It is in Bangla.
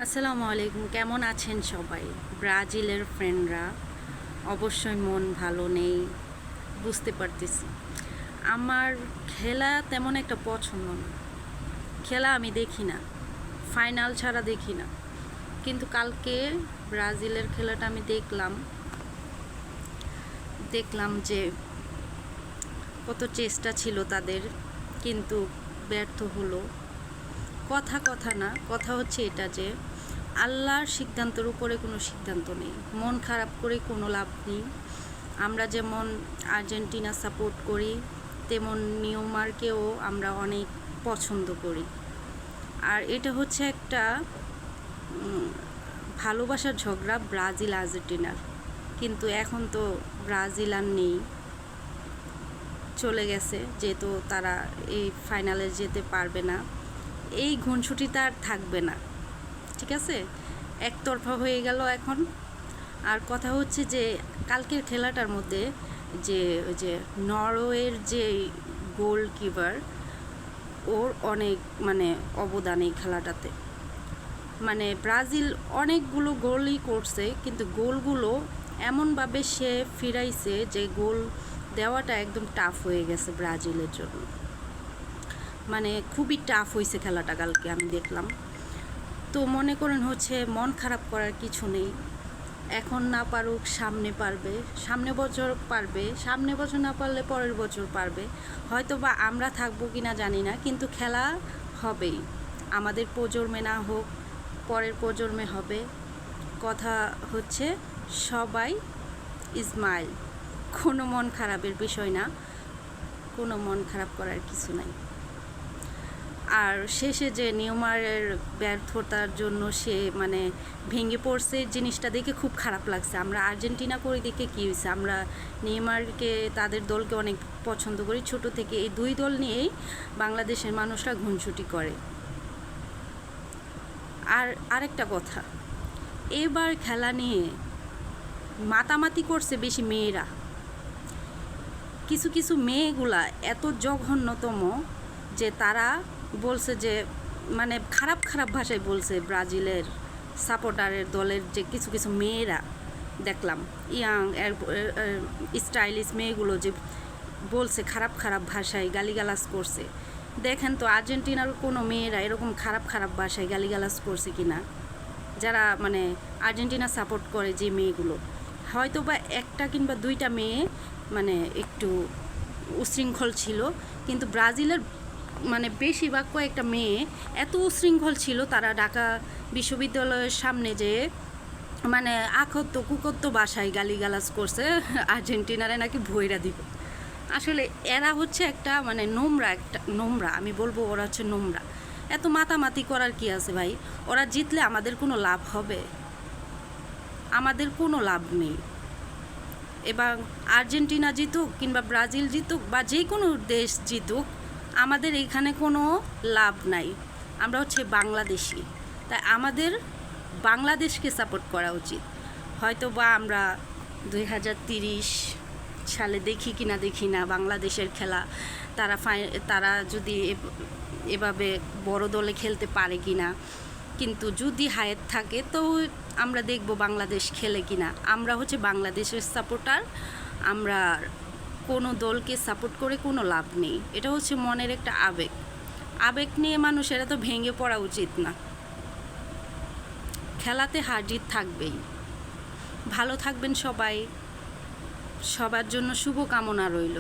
আসসালামু আলাইকুম, কেমন আছেন সবাই? ব্রাজিলের ফ্রেন্ডরা অবশ্যই মন ভালো নেই, বুঝতে পারতেছি। আমার খেলা তেমন একটা পছন্দ না, খেলা আমি দেখি না, ফাইনাল ছাড়া দেখি না। কিন্তু কালকে ব্রাজিলের খেলাটা আমি দেখলাম যে কত চেষ্টা ছিল তাদের, কিন্তু ব্যর্থ হলো। কথা না, কথা হচ্ছে এটা যে আল্লাহর সিদ্ধান্তের উপরে কোনো সিদ্ধান্ত নেই। মন খারাপ করে কোনো লাভ নেই। আমরা যেমন আর্জেন্টিনা সাপোর্ট করি, তেমন নিউমারকেও আমরা অনেক পছন্দ করি। আর এটা হচ্ছে একটা ভালোবাসার ঝগড়া ব্রাজিল আর্জেন্টিনার। কিন্তু এখন তো ব্রাজিল আর নেই, চলে গেছে, যেহেতু তারা এই ফাইনালে যেতে পারবে না। এই ঘুনছুটিটা আর থাকবে না, ঠিক আছে? একতরফা হয়ে গেল এখন। আর কথা হচ্ছে যে কালকের খেলাটার মধ্যে যে নরওয়ের যে গোলকিপার, ওর অনেক অবদান এই খেলাটাতে। ব্রাজিল অনেকগুলো গোলই করছে, কিন্তু গোলগুলো এমনভাবে সে ফিরাইছে যে গোল দেওয়াটা একদম টাফ হয়ে গেছে ব্রাজিলের জন্য। খুবই টাফ হয়েছে খেলাটা কালকে, আমি দেখলাম। তো মনে করেন হচ্ছে মন খারাপ করার কিছু নেই। এখন না পারুক, সামনে পারবে, সামনে বছর না পারলে পরের বছর পারবে। হয়তো বা আমরা থাকবো কি না জানি না, কিন্তু খেলা হবেই। আমাদের প্রজন্মে না হোক, পরের প্রজন্মে হবে। কথা হচ্ছে সবাই ইসমাইল, কোনো মন খারাপের বিষয় না, কোনো মন খারাপ করার কিছু নাই। আর শেষে যে নেইমারের ব্যর্থতার জন্য সে ভেঙে পড়ছে, জিনিসটা দেখে খুব খারাপ লাগছে। আমরা আর্জেন্টিনা করে দেখে কী হয়েছে, আমরা নেইমারকে, তাদের দলকে অনেক পছন্দ করি ছোট থেকে। এই দুই দল নিয়েই বাংলাদেশের মানুষরা ঘুনছুটি করে। আর আরেকটা কথা, এবার খেলা নিয়ে মাতামাতি করছে বেশি মেয়েরা। কিছু কিছু মেয়েগুলা এত জঘন্যতম যে তারা বলছে যে খারাপ খারাপ ভাষায় বলছে ব্রাজিলের সাপোর্টারের দলের যে কিছু কিছু মেয়েরা দেখলাম, ইয়াং স্টাইলিশ মেয়েগুলো যে বলছে খারাপ খারাপ ভাষায় গালিগালাজ করছে। দেখেন তো আর্জেন্টিনার কোনো মেয়েরা এরকম খারাপ খারাপ ভাষায় গালিগালাজ করছে কি না? যারা আর্জেন্টিনা সাপোর্ট করে যে মেয়েগুলো, হয়তো বা একটা কিংবা দুইটা মেয়ে একটু উশৃঙ্খল ছিল, কিন্তু ব্রাজিলের বেশিরভাগ কয়েকটা মেয়ে এত উশৃঙ্খল ছিল, তারা ঢাকা বিশ্ববিদ্যালয়ের সামনে যে আখত্য কুকত্য ভাষায় গালিগালাজ করছে আর্জেন্টিনারে নাকি ভইরা দিব। আসলে এরা হচ্ছে একটা নোংরা, আমি বলবো ওরা হচ্ছে নোংরা। এত মাতামাতি করার কি আছে ভাই? ওরা জিতলে আমাদের কোনো লাভ হবে? আমাদের কোনো লাভ নেই। এবার আর্জেন্টিনা জিতুক কিংবা ব্রাজিল জিতুক বা যে কোনো দেশ জিতুক, আমাদের এখানে কোনো লাভ নাই। আমরা হচ্ছে বাংলাদেশি, তাই আমাদের বাংলাদেশকে সাপোর্ট করা উচিত। হয়তো বা আমরা 2030 সালে দেখি না বাংলাদেশের খেলা, তারা যদি এভাবে বড় দলে খেলতে পারে কি না। কিন্তু যদি হায়াত থাকে তো আমরা দেখব বাংলাদেশ খেলে কি না। আমরা হচ্ছে বাংলাদেশের সাপোর্টার, আমরা কোনো দলকে সাপোর্ট করে কোনো লাভ নেই। এটা হচ্ছে মনের একটা আবেগ নিয়ে মানুষের এত ভেঙে পড়া উচিত না। খেলাতে হার জিত থাকবেই। ভালো থাকবেন সবাই, সবার জন্য শুভকামনা রইল।